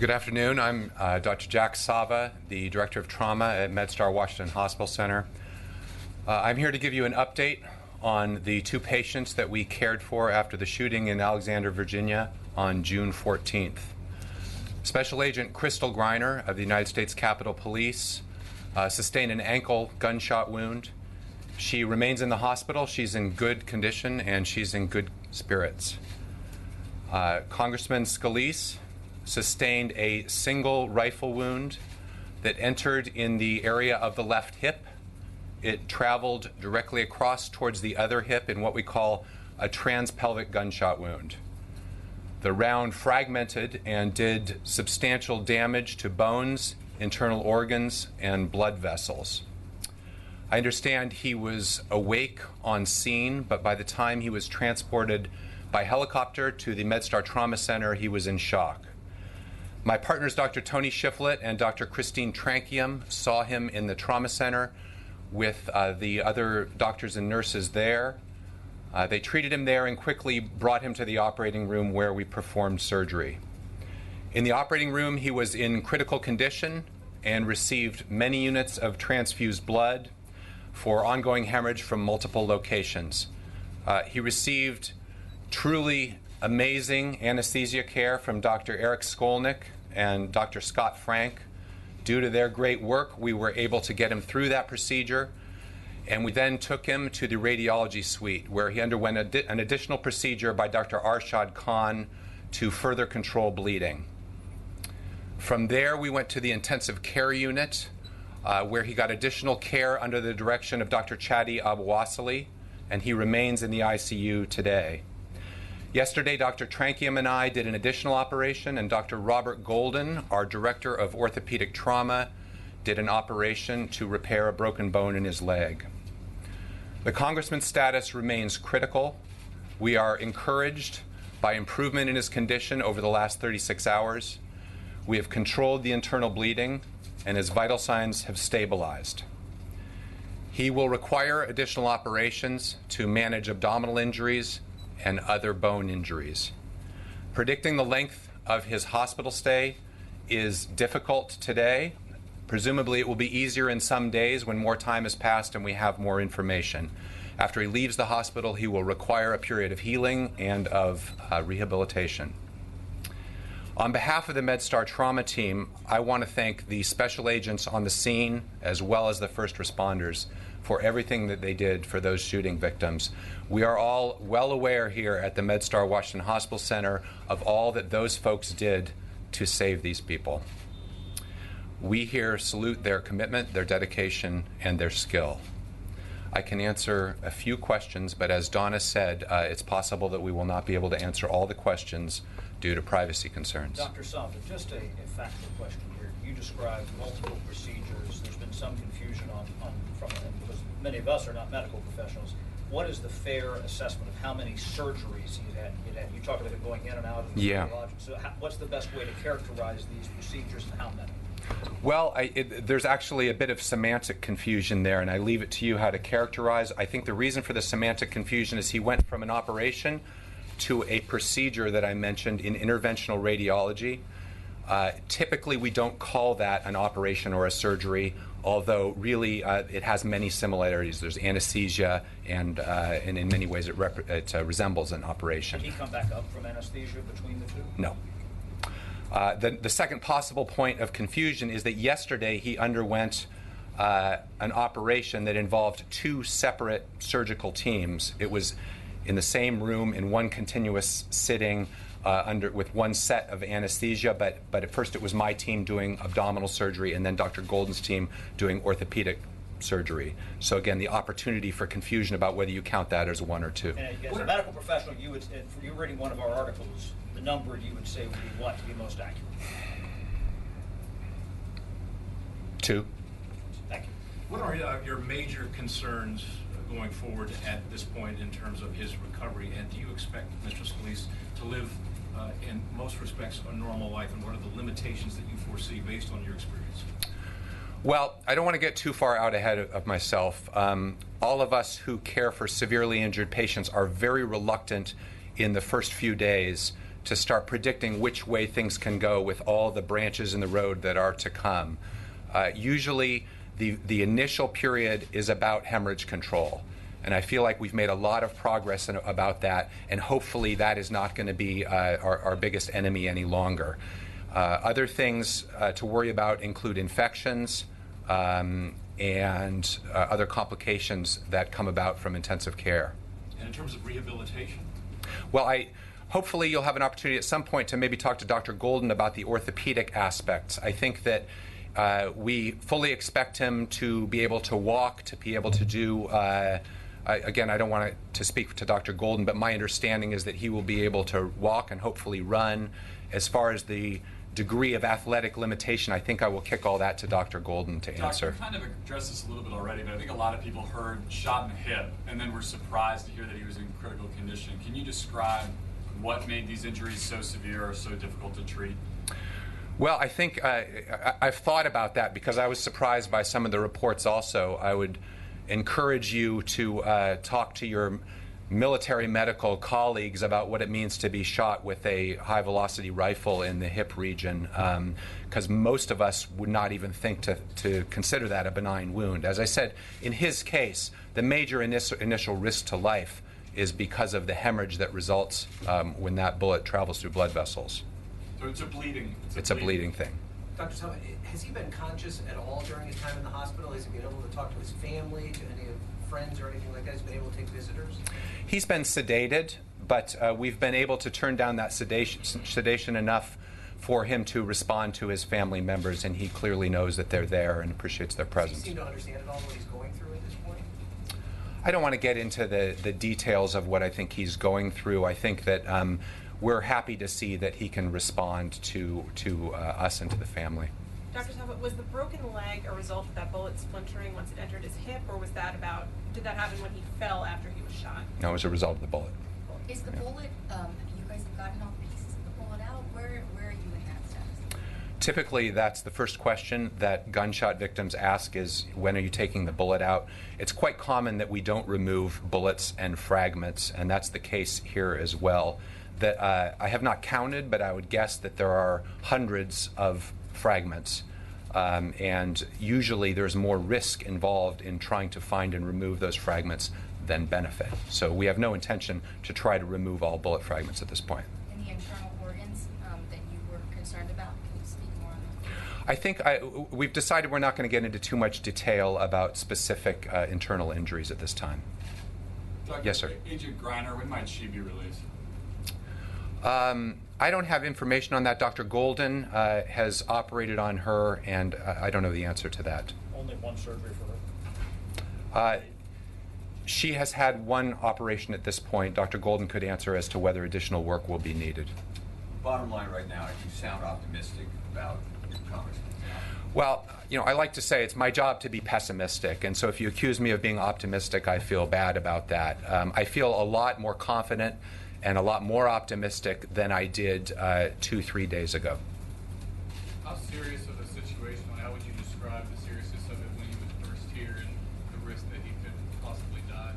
Good afternoon. I'm Dr. Jack Sava, the Director of Trauma at MedStar Washington Hospital Center. I'm here to give you an update on the two patients that we cared for after the shooting in Alexander, Virginia on June 14th. Special Agent Crystal Griner of the United States Capitol Police sustained an ankle gunshot wound. She remains in the hospital. She's in good condition and she's in good spirits. Congressman Scalise sustained a single rifle wound that entered in the area of the left hip. It traveled directly across towards the other hip in what we call a transpelvic gunshot wound. The round fragmented and did substantial damage to bones, internal organs, and blood vessels. I understand he was awake on scene, but by the time he was transported by helicopter to the MedStar Trauma Center, he was in shock. My partners, Dr. Tony Shiflett and Dr. Christine Trankium, saw him in the trauma center with the other doctors and nurses there. They treated him there and quickly brought him to the operating room where we performed surgery. In the operating room, he was in critical condition and received many units of transfused blood for ongoing hemorrhage from multiple locations. He received truly amazing anesthesia care from Dr. Eric Skolnick and Dr. Scott Frank. Due to their great work, we were able to get him through that procedure, and we then took him to the radiology suite where he underwent an additional procedure by Dr. Arshad Khan to further control bleeding. From there, we went to the intensive care unit where he got additional care under the direction of Dr. Chadi Abouasili, and he remains in the ICU today. Yesterday, Dr. Trankium and I did an additional operation, and Dr. Robert Golden, our Director of Orthopedic Trauma, did an operation to repair a broken bone in his leg. The Congressman's status remains critical. We are encouraged by improvement in his condition over the last 36 hours. We have controlled the internal bleeding, and his vital signs have stabilized. He will require additional operations to manage abdominal injuries and other bone injuries. Predicting the length of his hospital stay is difficult today. Presumably it will be easier in some days when more time has passed and we have more information. After he leaves the hospital, he will require a period of healing and of rehabilitation. On behalf of the MedStar Trauma Team, I want to thank the special agents on the scene as well as the first responders for everything that they did for those shooting victims. We are all well aware here at the MedStar Washington Hospital Center of all that those folks did to save these people. We here salute their commitment, their dedication, and their skill. I can answer a few questions, but as Donna said, it's possible that we will not be able to answer all the questions due to privacy concerns. Dr. Sava, just a factual question here. You described multiple procedures. There's been some confusion from them because many of us are not medical professionals. What is the fair assessment of how many surgeries you had? You talked about it going in and out of the radiologic. So what's the best way to characterize these procedures and how many? Well, there's actually a bit of semantic confusion there, and I leave it to you how to characterize. I think the reason for the semantic confusion is he went from an operation to a procedure that I mentioned in interventional radiology. Typically, we don't call that an operation or a surgery, although really it has many similarities. There's anesthesia, and in many ways it resembles an operation. Did he come back up from anesthesia between the two? No. The second possible point of confusion is that yesterday he underwent an operation that involved two separate surgical teams. It was in the same room in one continuous sitting with one set of anesthesia, but at first it was my team doing abdominal surgery and then Dr. Golden's team doing orthopedic surgery. So again, the opportunity for confusion about whether you count that as one or two. And as a medical professional, you would, if you're reading one of our articles, the number you would say would be what to be most accurate? Two. Thank you. What are your major concerns going forward at this point in terms of his recovery, and do you expect Mr. Scalise to live in most respects a normal life, and what are the limitations that you foresee based on your experience? Well, I don't want to get too far out ahead of myself. All of us who care for severely injured patients are very reluctant in the first few days to start predicting which way things can go with all the branches in the road that are to come. Usually, the initial period is about hemorrhage control. And I feel like we've made a lot of progress about that, and hopefully that is not going to be our biggest enemy any longer. Other things to worry about include infections and other complications that come about from intensive care. And in terms of rehabilitation? Well, hopefully you'll have an opportunity at some point to maybe talk to Dr. Golden about the orthopedic aspects. I think that we fully expect him to be able to walk, to be able to do, again, I don't want to speak to Dr. Golden, but my understanding is that he will be able to walk and hopefully run. As far as the degree of athletic limitation, I think I will kick all that to Dr. Golden to answer. Doctor, you kind of addressed this a little bit already, but I think a lot of people heard shot in the hip and then were surprised to hear that he was in critical condition. Can you describe what made these injuries so severe or so difficult to treat? Well, I think I've thought about that because I was surprised by some of the reports also. I would encourage you to talk to your military medical colleagues about what it means to be shot with a high-velocity rifle in the hip region, because most of us would not even think to consider that a benign wound. As I said, in his case, the major initial risk to life is because of the hemorrhage that results when that bullet travels through blood vessels. So it's a bleeding. It's a bleeding thing. Dr. Salva, has he been conscious at all during his time in the hospital? Has he been able to talk to his family, to any of friends or anything like that? Has he been able to take visitors? He's been sedated, but we've been able to turn down that sedation enough for him to respond to his family members, and he clearly knows that they're there and appreciates their presence. Does he seem to understand at all what he's going through at this point? I don't want to get into the details of what I think he's going through. I think that we're happy to see that he can respond to us and to the family. Dr. Talbot, was the broken leg a result of that bullet splintering once it entered his hip, or was that did that happen when he fell after he was shot? No, it was a result of the bullet. Is the bullet, you guys have gotten all pieces of the bullet out? Where are you in that status? Typically, that's the first question that gunshot victims ask is, when are you taking the bullet out? It's quite common that we don't remove bullets and fragments, and that's the case here as well. That I have not counted, but I would guess that there are hundreds of fragments, and usually there's more risk involved in trying to find and remove those fragments than benefit. So we have no intention to try to remove all bullet fragments at this point. And the internal organs that you were concerned about, can you speak more on that? I think we've decided we're not going to get into too much detail about specific internal injuries at this time. Dr. Yes, sir. Agent Greiner, when might she be released? I don't have information on that. Dr. Golden has operated on her, and I don't know the answer to that. Only one surgery for her. She has had one operation at this point. Dr. Golden could answer as to whether additional work will be needed. Bottom line right now, you sound optimistic about your comments. Well, I like to say it's my job to be pessimistic, and so if you accuse me of being optimistic, I feel bad about that. I feel a lot more confident and a lot more optimistic than I did 2-3 days ago. How serious of a situation, how would you describe the seriousness of it when he was first here and the risk that he could possibly die?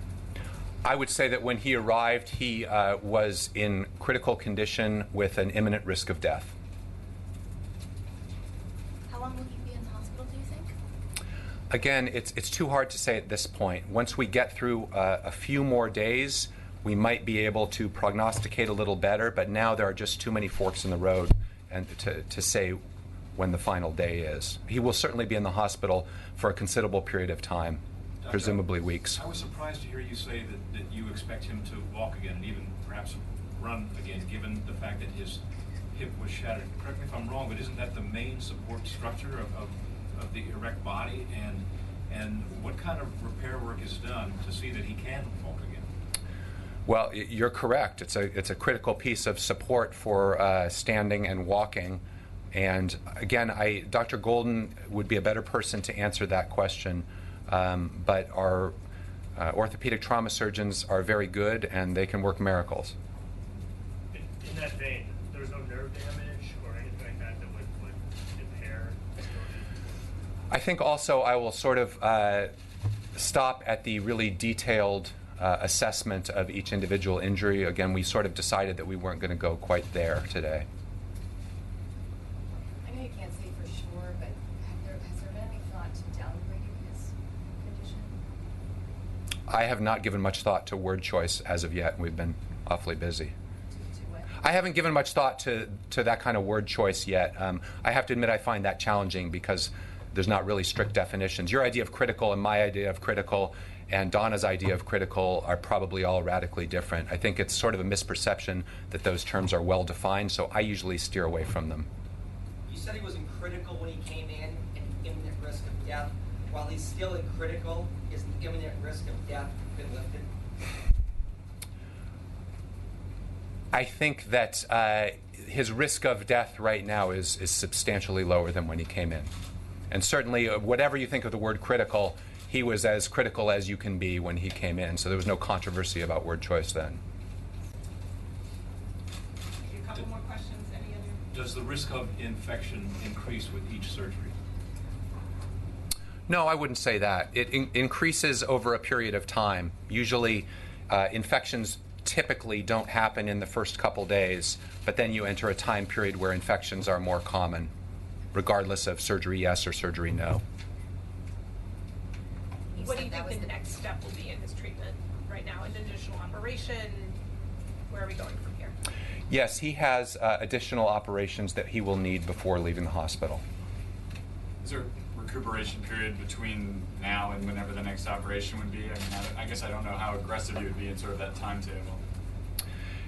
I would say that when he arrived, he was in critical condition with an imminent risk of death. How long will he be in the hospital, do you think? Again, it's too hard to say at this point. Once we get through a few more days, we might be able to prognosticate a little better, but now there are just too many forks in the road and to say when the final day is. He will certainly be in the hospital for a considerable period of time, Doctor, presumably weeks. I was surprised to hear you say that you expect him to walk again and even perhaps run again, given the fact that his hip was shattered. Correct me if I'm wrong, but isn't that the main support structure of the erect body? And what kind of repair work is done to see that he can walk again? Well, you're correct. It's a critical piece of support for standing and walking. And again, Dr. Golden would be a better person to answer that question. But our orthopedic trauma surgeons are very good, and they can work miracles. In that vein, there's no nerve damage or anything like that that would impair ability? I think also I will sort of stop at the really detailed assessment of each individual injury. Again, we sort of decided that we weren't going to go quite there today. I know you can't say for sure, but has there been any thought to downgrading his condition? I have not given much thought to word choice as of yet. We've been awfully busy. To what? I haven't given much thought to that kind of word choice yet. I have to admit I find that challenging because there's not really strict definitions. Your idea of critical and my idea of critical and Donna's idea of critical are probably all radically different. I think it's sort of a misperception that those terms are well defined, so I usually steer away from them. You said he was in critical when he came in and imminent risk of death. While he's still in critical, is the imminent risk of death been lifted? I think that his risk of death right now is substantially lower than when he came in. And certainly, whatever you think of the word critical, he was as critical as you can be when he came in. So there was no controversy about word choice then. A couple more questions. Any other? Does the risk of infection increase with each surgery? No, I wouldn't say that. It increases over a period of time. Usually, infections typically don't happen in the first couple days, but then you enter a time period where infections are more common, regardless of surgery yes or surgery no. What do you think the next step will be in his treatment right now? An additional operation? Where are we going from here? Yes, he has additional operations that he will need before leaving the hospital. Is there a recuperation period between now and whenever the next operation would be? I mean, I guess I don't know how aggressive you would be in sort of that timetable.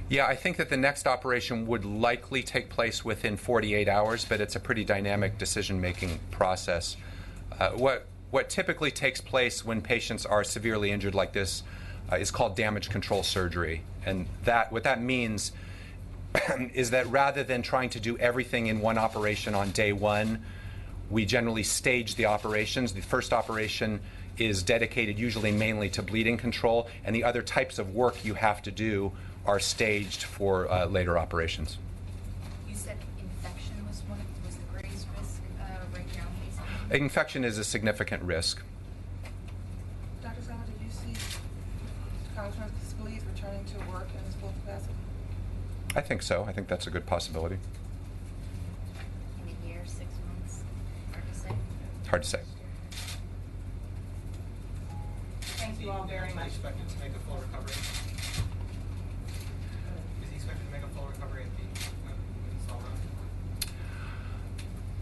Yeah, I think that the next operation would likely take place within 48 hours, but it's a pretty dynamic decision-making process. What typically takes place when patients are severely injured like this is called damage control surgery. And what that means is that rather than trying to do everything in one operation on day one, we generally stage the operations. The first operation is dedicated usually mainly to bleeding control, and the other types of work you have to do are staged for later operations. You said infection was the greatest risk right now, basically? Infection is a significant risk. Dr. Sama, did you see Congressman Scalise returning to work in his full capacity? I think so. I think that's a good possibility. In a year, 6 months? Hard to say. Hard to say. Thank you all very much. Is he expected to make a full recovery? Is he expected to make a full recovery at the install run?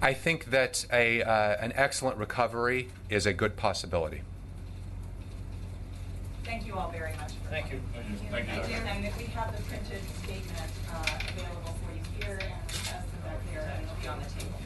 I think that an excellent recovery is a good possibility. Thank you all very much. Thank you. Thank you. And if we have the printed statement available for you here and the test back there, and it'll be on the table.